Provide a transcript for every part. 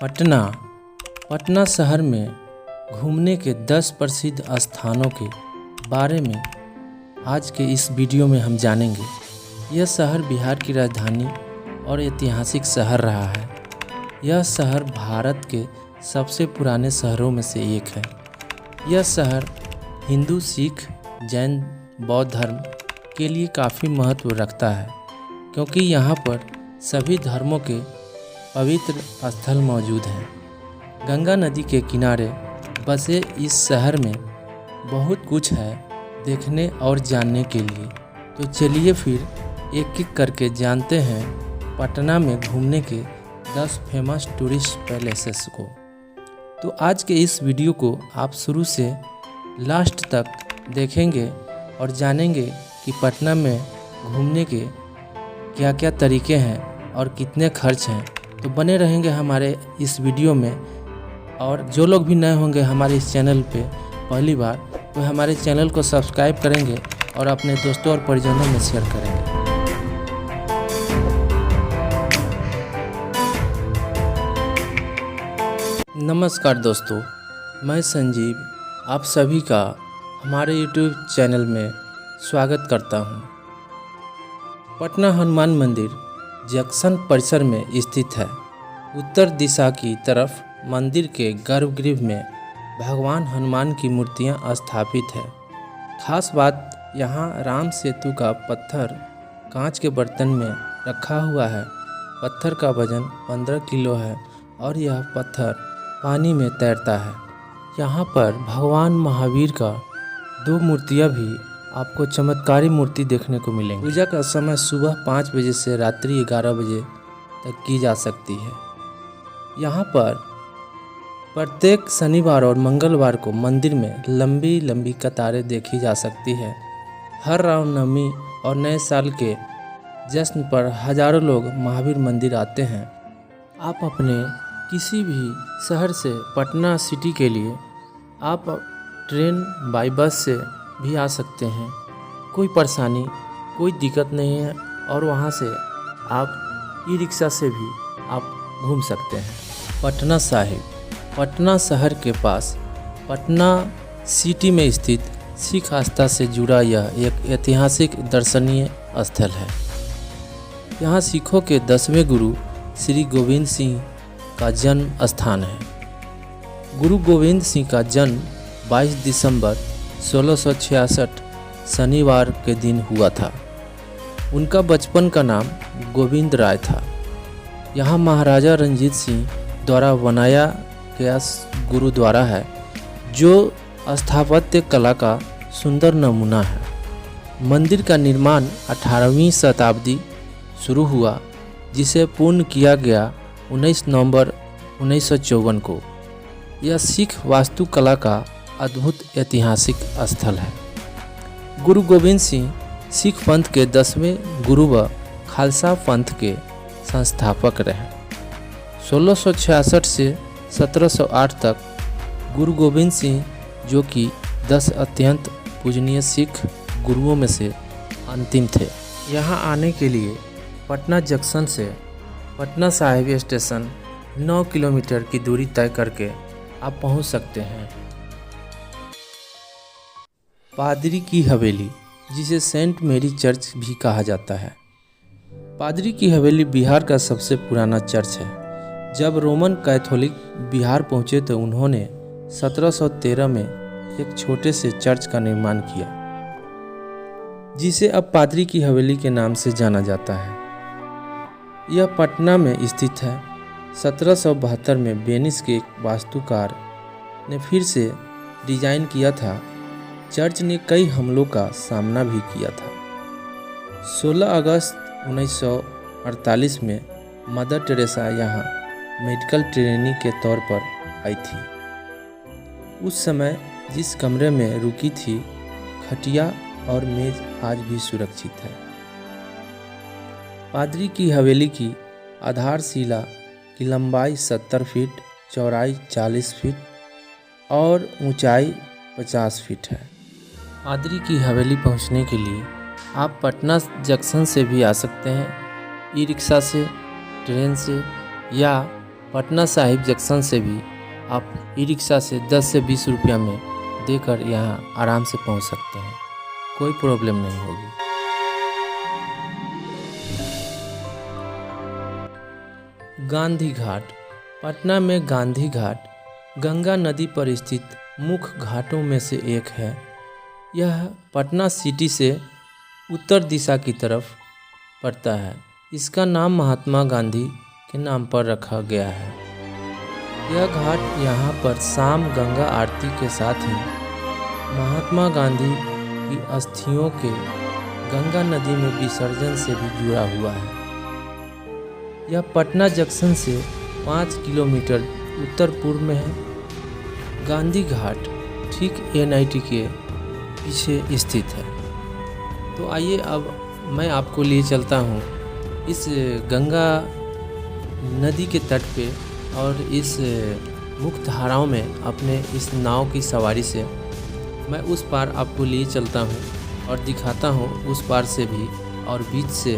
पटना पटना शहर में घूमने के 10 प्रसिद्ध स्थानों के बारे में आज के इस वीडियो में हम जानेंगे। यह शहर बिहार की राजधानी और ऐतिहासिक शहर रहा है। यह शहर भारत के सबसे पुराने शहरों में से एक है। यह शहर हिंदू, सिख, जैन, बौद्ध धर्म के लिए काफ़ी महत्व रखता है, क्योंकि यहाँ पर सभी धर्मों के पवित्र स्थल मौजूद हैं। गंगा नदी के किनारे बसे इस शहर में बहुत कुछ है देखने और जानने के लिए। तो चलिए फिर एक एक करके जानते हैं पटना में घूमने के 10 फेमस टूरिस्ट पैलेसेस को। तो आज के इस वीडियो को आप शुरू से लास्ट तक देखेंगे और जानेंगे कि पटना में घूमने के क्या क्या तरीके हैं और कितने खर्च हैं। तो बने रहेंगे हमारे इस वीडियो में। और जो लोग भी नए होंगे हमारे इस चैनल पे पहली बार, तो हमारे चैनल को सब्सक्राइब करेंगे और अपने दोस्तों और परिजनों में शेयर करेंगे। नमस्कार दोस्तों, मैं संजीव आप सभी का हमारे YouTube चैनल में स्वागत करता हूं। पटना हनुमान मंदिर जंक्शन परिसर में स्थित है। उत्तर दिशा की तरफ मंदिर के गर्भगृह में भगवान हनुमान की मूर्तियां स्थापित है। खास बात यहाँ राम सेतु का पत्थर कांच के बर्तन में रखा हुआ है। पत्थर का वजन 15 किलो है और यह पत्थर पानी में तैरता है। यहाँ पर भगवान महावीर का 2 मूर्तियाँ भी आपको चमत्कारी मूर्ति देखने को मिलेंगी। पूजा का समय सुबह 5 बजे से रात्रि 11 बजे तक की जा सकती है। यहाँ पर प्रत्येक शनिवार और मंगलवार को मंदिर में लंबी लंबी कतारें देखी जा सकती है। हर रामनवमी और नए साल के जश्न पर हजारों लोग महावीर मंदिर आते हैं। आप अपने किसी भी शहर से पटना सिटी के लिए आप ट्रेन बाई बस से भी आ सकते हैं। कोई परेशानी, कोई दिक्कत नहीं है और वहाँ से आप ई-रिक्शा से भी आप घूम सकते हैं। पटना साहिब पटना शहर के पास पटना सिटी में स्थित सिख आस्था से जुड़ा यह एक ऐतिहासिक दर्शनीय स्थल है। यहाँ सिखों के 10वें गुरु श्री गोविंद सिंह का जन्म स्थान है। गुरु गोविंद सिंह का जन्म 22 दिसंबर 1666 शनिवार के दिन हुआ था। उनका बचपन का नाम गोविंद राय था। यहाँ महाराजा रंजीत सिंह द्वारा बनाया गया गुरुद्वारा है, जो स्थापत्य कला का सुंदर नमूना है। मंदिर का निर्माण 18वीं शताब्दी शुरू हुआ, जिसे पूर्ण किया गया 19 नवंबर 1954 को। यह सिख वास्तुकला का अद्भुत ऐतिहासिक स्थल है। गुरु गोविंद सिंह सिख पंथ के 10वें गुरु व खालसा पंथ के संस्थापक रहे। 1666 से 1708 तक गुरु गोविंद सिंह, जो कि 10 अत्यंत पूजनीय सिख गुरुओं में से अंतिम थे। यहाँ आने के लिए पटना जंक्शन से पटना साहिब स्टेशन 9 किलोमीटर की दूरी तय करके आप पहुँच सकते हैं। पादरी की हवेली, जिसे सेंट मेरी चर्च भी कहा जाता है। पादरी की हवेली बिहार का सबसे पुराना चर्च है। जब रोमन कैथोलिक बिहार पहुंचे तो उन्होंने 1713 में एक छोटे से चर्च का निर्माण किया, जिसे अब पादरी की हवेली के नाम से जाना जाता है। यह पटना में स्थित है। 1772 में वेनिस के एक वास्तुकार ने फिर से डिजाइन किया था। चर्च ने कई हमलों का सामना भी किया था। 16 अगस्त 1948 में मदर टेरेसा यहाँ मेडिकल ट्रेनिंग के तौर पर आई थी। उस समय जिस कमरे में रुकी थी, खटिया और मेज आज भी सुरक्षित है। पादरी की हवेली की आधारशिला की लंबाई 70 फीट, चौड़ाई 40 फीट और ऊंचाई 50 फीट है। पादरी की हवेली पहुंचने के लिए आप पटना जंक्शन से भी आ सकते हैं, ई-रिक्शा से, ट्रेन से या पटना साहिब जंक्शन से भी आप ई रिक्शा से 10 से 20 रुपया में देकर यहाँ आराम से पहुँच सकते हैं, कोई प्रॉब्लम नहीं होगी। गांधी घाट। पटना में गांधी घाट गंगा नदी पर स्थित मुख्य घाटों में से एक है। यह पटना सिटी से उत्तर दिशा की तरफ पड़ता है। इसका नाम महात्मा गांधी के नाम पर रखा गया है। यह घाट यहाँ पर शाम गंगा आरती के साथ ही महात्मा गांधी की अस्थियों के गंगा नदी में विसर्जन से भी जुड़ा हुआ है। यह पटना जंक्शन से 5 किलोमीटर उत्तर पूर्व में है। गांधी घाट ठीक NIT के पीछे स्थित है। तो आइए अब मैं आपको लिए चलता हूँ इस गंगा नदी के तट पे और इस मुख्य धाराओं में अपने इस नाव की सवारी से मैं उस पार आपको लिए चलता हूँ और दिखाता हूँ उस पार से भी और बीच से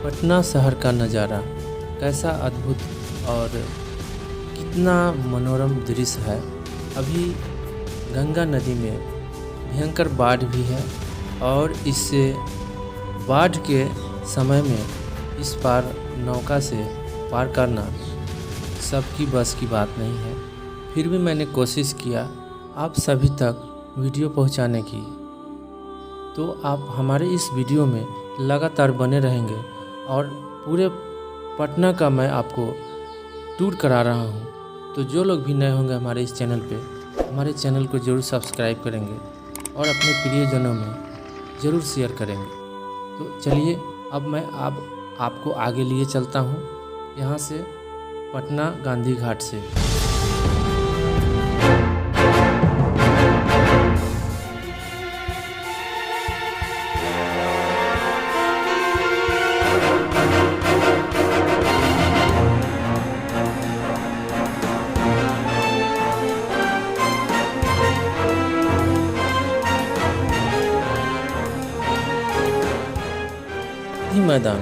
पटना शहर का नज़ारा कैसा अद्भुत और कितना मनोरम दृश्य है। अभी गंगा नदी में भयंकर बाढ़ भी है और इससे बाढ़ के समय में इस पार नौका से पार करना सबकी बस की बात नहीं है। फिर भी मैंने कोशिश किया आप सभी तक वीडियो पहुंचाने की। तो आप हमारे इस वीडियो में लगातार बने रहेंगे और पूरे पटना का मैं आपको टूर करा रहा हूं। तो जो लोग भी नए होंगे हमारे इस चैनल पे, हमारे चैनल को ज़रूर सब्सक्राइब करेंगे और अपने प्रियजनों में ज़रूर शेयर करेंगे। तो चलिए अब मैं आपको आगे लिए चलता हूँ यहाँ से पटना गांधी घाट से। मैदान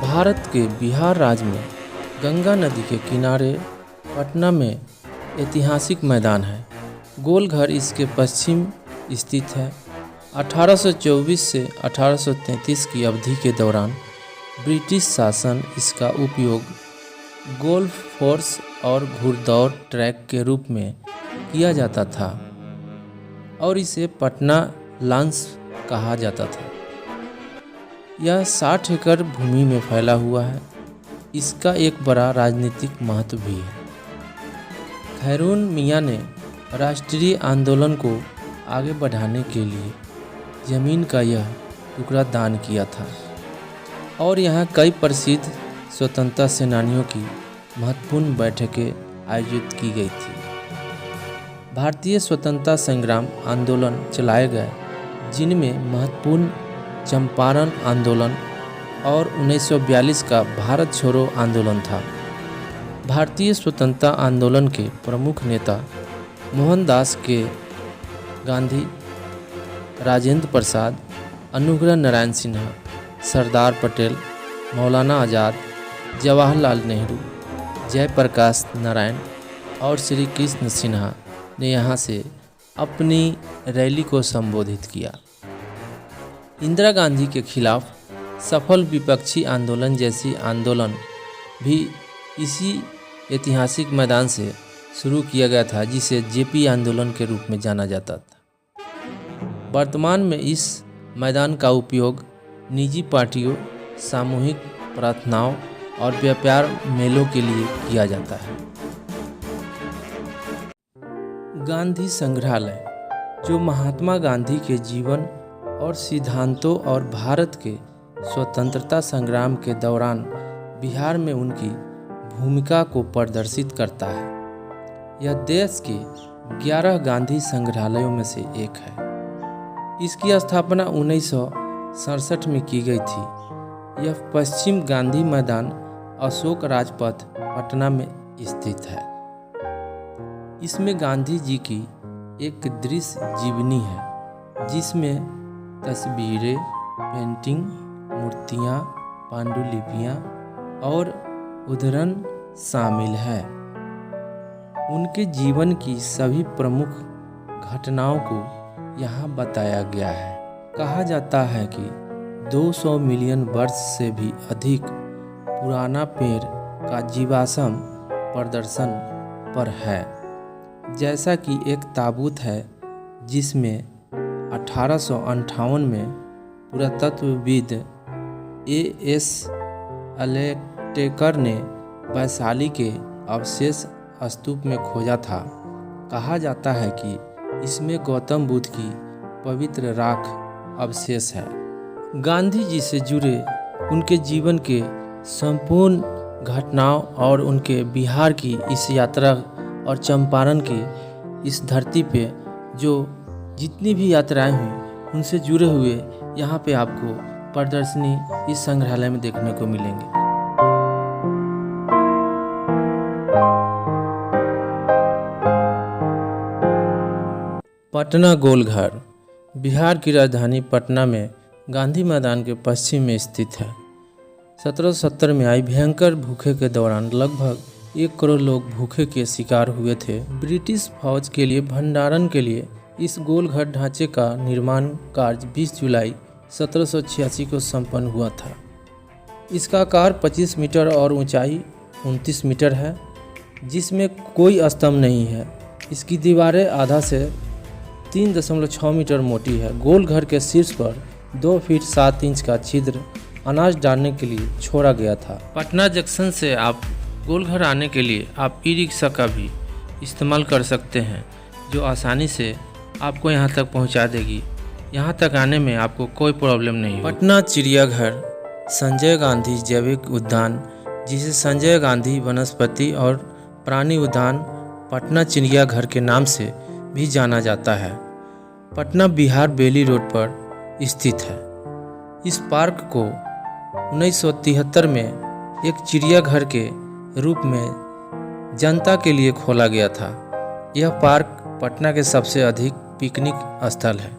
भारत के बिहार राज्य में गंगा नदी के किनारे पटना में ऐतिहासिक मैदान है। गोलघर इसके पश्चिम स्थित है। 1824 से 1833 की अवधि के दौरान ब्रिटिश शासन इसका उपयोग गोल्फ कोर्स और घुड़दौड़ ट्रैक के रूप में किया जाता था और इसे पटना लॉन्स कहा जाता था। यह 60 एकड़ भूमि में फैला हुआ है। इसका एक बड़ा राजनीतिक महत्व भी है। खैरून मियाँ ने राष्ट्रीय आंदोलन को आगे बढ़ाने के लिए ज़मीन का यह टुकड़ा दान किया था और यहाँ कई प्रसिद्ध स्वतंत्रता सेनानियों की महत्वपूर्ण बैठकें आयोजित की गई थी। भारतीय स्वतंत्रता संग्राम आंदोलन चलाए गए, जिनमें महत्वपूर्ण चंपारण आंदोलन और 1942 का भारत छोड़ो आंदोलन था। भारतीय स्वतंत्रता आंदोलन के प्रमुख नेता मोहनदास के गांधी, राजेंद्र प्रसाद, अनुग्रह नारायण सिन्हा, सरदार पटेल, मौलाना आज़ाद, जवाहरलाल नेहरू, जयप्रकाश नारायण और श्री कृष्ण सिन्हा ने यहाँ से अपनी रैली को संबोधित किया। इंदिरा गांधी के खिलाफ सफल विपक्षी आंदोलन जैसी आंदोलन भी इसी ऐतिहासिक मैदान से शुरू किया गया था, जिसे JP आंदोलन के रूप में जाना जाता था। वर्तमान में इस मैदान का उपयोग निजी पार्टियों, सामूहिक प्रार्थनाओं और व्यापार मेलों के लिए किया जाता है। गांधी संग्रहालय, जो महात्मा गांधी के जीवन और सिद्धांतों और भारत के स्वतंत्रता संग्राम के दौरान बिहार में उनकी भूमिका को प्रदर्शित करता है। यह देश के 11 गांधी संग्रहालयों में से एक है। इसकी स्थापना 1967 में की गई थी। यह पश्चिम गांधी मैदान, अशोक राजपथ, पटना में स्थित है। इसमें गांधी जी की एक दृश्य जीवनी है, जिसमें तस्वीरें, पेंटिंग, मूर्तियाँ, पांडुलिपियाँ और उद्धरण शामिल है। उनके जीवन की सभी प्रमुख घटनाओं को यहाँ बताया गया है। कहा जाता है कि 200 मिलियन वर्ष से भी अधिक पुराना पेड़ का जीवाश्म प्रदर्शन पर है, जैसा कि एक ताबूत है जिसमें 1858 में पुरातत्वविद A.S. अलेक्टेकर ने वैशाली के अवशेष स्तूप में खोजा था। कहा जाता है कि इसमें गौतम बुद्ध की पवित्र राख अवशेष है। गांधी जी से जुड़े उनके जीवन के संपूर्ण घटनाओं और उनके बिहार की इस यात्रा और चंपारण की इस धरती पे जो जितनी भी यात्राएं हुई उनसे जुड़े हुए यहाँ पे आपको प्रदर्शनी इस संग्रहालय में देखने को मिलेंगे। पटना गोलघर बिहार की राजधानी पटना में गांधी मैदान के पश्चिम में स्थित है। 1770 में आई भयंकर भूखे के दौरान लगभग 1 करोड़ लोग भूखे के शिकार हुए थे। ब्रिटिश फौज के लिए भंडारण के लिए इस गोलघर ढांचे का निर्माण कार्य 20 जुलाई 1786 को संपन्न हुआ था। इसका आकार 25 मीटर और ऊंचाई 29 मीटर है, जिसमें कोई स्तंभ नहीं है। इसकी दीवारें आधा से 3.6 मीटर मोटी है। गोलघर के शीर्ष पर 2 फीट 7 इंच का छिद्र अनाज डालने के लिए छोड़ा गया था। पटना जंक्शन से आप गोलघर आने के लिए आप ई रिक्शा का भी इस्तेमाल कर सकते हैं, जो आसानी से आपको यहाँ तक पहुँचा देगी। यहाँ तक आने में आपको कोई प्रॉब्लम नहीं। पटना चिड़ियाघर संजय गांधी जैविक उद्यान, जिसे संजय गांधी वनस्पति और प्राणी उद्यान पटना चिड़ियाघर के नाम से भी जाना जाता है, पटना बिहार बेली रोड पर स्थित है। इस पार्क को 1973 में एक चिड़ियाघर के रूप में जनता के लिए खोला गया था। यह पार्क पटना के सबसे अधिक पिकनिक स्थल है,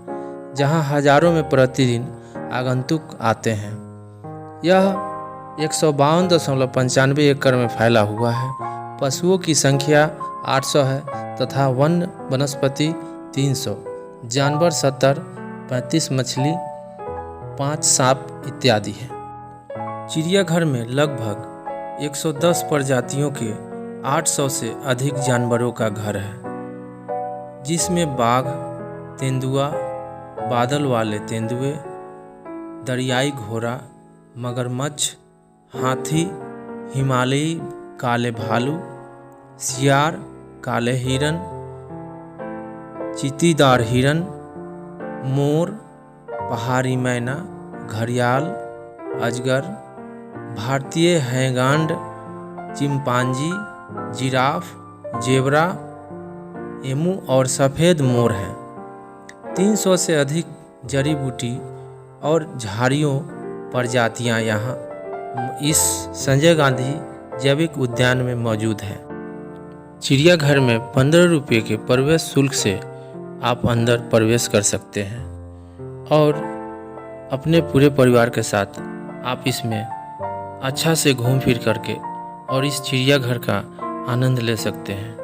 जहां हजारों में प्रतिदिन आगंतुक आते हैं। यह 152.95 एकड़ में फैला हुआ है। पशुओं की संख्या 800 है तथा वनस्पति 300, जानवर 70, 35 मछली, 5 सांप इत्यादि है। चिड़ियाघर में लगभग 110 प्रजातियों के 800 से अधिक जानवरों का घर है, जिसमें बाघ, तेंदुआ, बादल वाले तेंदुए, दरियाई घोड़ा, मगरमच्छ, हाथी, हिमालयी काले भालू, सियार, काले हिरन, चीतीदार हिरन, मोर, पहाड़ी मैना, घड़ियाल, अजगर, भारतीय हैंगांड, चिंपांजी, जिराफ, जेब्रा, एमू और सफ़ेद मोर हैं। 300 से अधिक जड़ी बूटी और झाड़ियों प्रजातियां यहाँ इस संजय गांधी जैविक उद्यान में मौजूद है। चिड़ियाघर में 15 रुपये के प्रवेश शुल्क से आप अंदर प्रवेश कर सकते हैं और अपने पूरे परिवार के साथ आप इसमें अच्छा से घूम फिर करके और इस चिड़ियाघर का आनंद ले सकते हैं।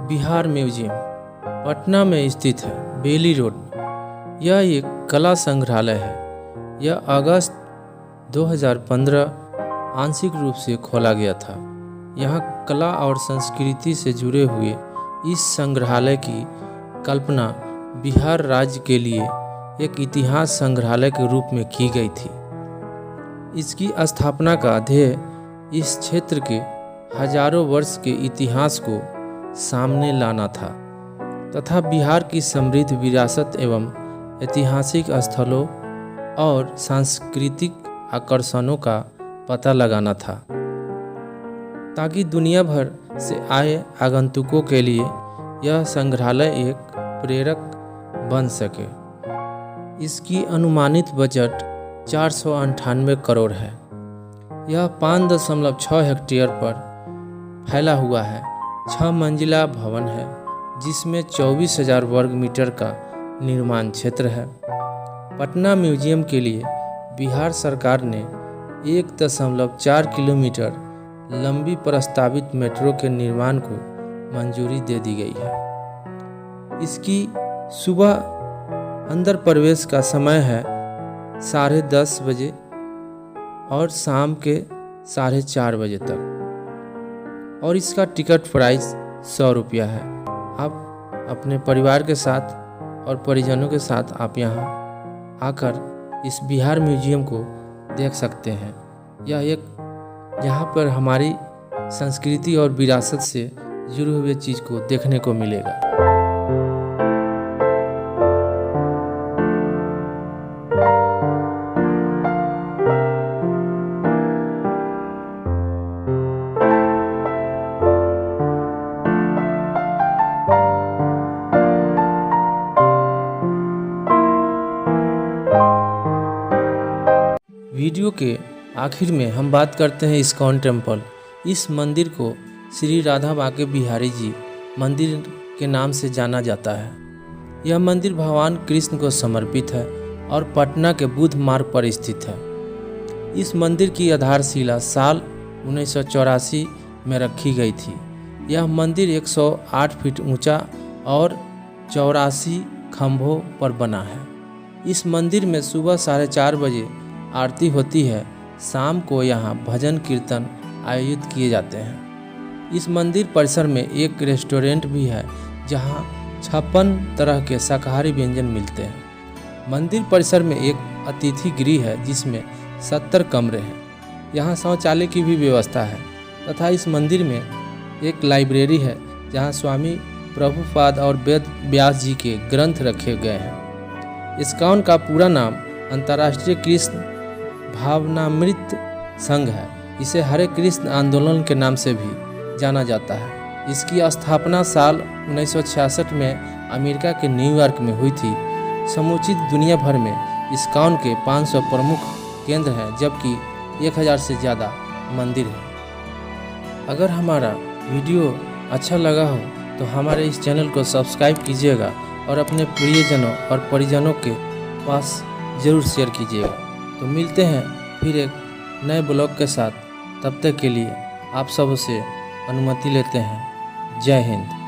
बिहार म्यूजियम पटना में स्थित है, बेली रोड में। यह एक कला संग्रहालय है। यह अगस्त 2015 आंशिक रूप से खोला गया था। यहाँ कला और संस्कृति से जुड़े हुए इस संग्रहालय की कल्पना बिहार राज्य के लिए एक इतिहास संग्रहालय के रूप में की गई थी। इसकी स्थापना का ध्येय इस क्षेत्र के हजारों वर्ष के इतिहास को सामने लाना था तथा बिहार की समृद्ध विरासत एवं ऐतिहासिक स्थलों और सांस्कृतिक आकर्षणों का पता लगाना था, ताकि दुनिया भर से आए आगंतुकों के लिए यह संग्रहालय एक प्रेरक बन सके। इसकी अनुमानित बजट 498 करोड़ है। यह 5.6 हेक्टेयर पर फैला हुआ है। 6 मंजिला भवन है जिसमें 24,000 वर्ग मीटर का निर्माण क्षेत्र है। पटना म्यूजियम के लिए बिहार सरकार ने 1.4 किलोमीटर लंबी प्रस्तावित मेट्रो के निर्माण को मंजूरी दे दी गई है। इसकी सुबह अंदर प्रवेश का समय है 10:30 बजे और शाम के 4:30 बजे तक, और इसका टिकट प्राइस 100 रुपया है। आप अपने परिवार के साथ और परिजनों के साथ आप यहाँ आकर इस बिहार म्यूजियम को देख सकते हैं। यह एक यहाँ पर हमारी संस्कृति और विरासत से जुड़े हुए चीज़ को देखने को मिलेगा। वीडियो के आखिर में हम बात करते हैं इस्कॉन टेम्पल। इस मंदिर को श्री राधा बाके बिहारी जी मंदिर के नाम से जाना जाता है। यह मंदिर भगवान कृष्ण को समर्पित है और पटना के बुद्ध मार्ग पर स्थित है। इस मंदिर की आधारशिला साल 1984 में रखी गई थी। यह मंदिर 108 फीट ऊंचा और 84 खंभों पर बना है। इस मंदिर में सुबह 4:30 बजे आरती होती है। शाम को यहाँ भजन कीर्तन आयोजित किए जाते हैं। इस मंदिर परिसर में एक रेस्टोरेंट भी है जहाँ 56 तरह के शाकाहारी व्यंजन मिलते हैं। मंदिर परिसर में एक अतिथि गृह है जिसमें 70 कमरे हैं। यहाँ शौचालय की भी व्यवस्था है तथा इस मंदिर में एक लाइब्रेरी है जहाँ स्वामी प्रभुपाद और वेद व्यास जी के ग्रंथ रखे गए हैं। इस्कॉन का पूरा नाम अंतर्राष्ट्रीय कृष्ण भावनामृत संघ है। इसे हरे कृष्ण आंदोलन के नाम से भी जाना जाता है। इसकी स्थापना साल 1966 में अमेरिका के न्यूयॉर्क में हुई थी। समुचित दुनिया भर में इस्कॉन के 500 प्रमुख केंद्र हैं, जबकि 1000 से ज़्यादा मंदिर हैं। अगर हमारा वीडियो अच्छा लगा हो तो हमारे इस चैनल को सब्सक्राइब कीजिएगा और अपने प्रियजनों और परिजनों के पास ज़रूर शेयर कीजिएगा। तो मिलते हैं फिर एक नए ब्लॉग के साथ। तब तक के लिए आप सब से अनुमति लेते हैं। जय हिंद।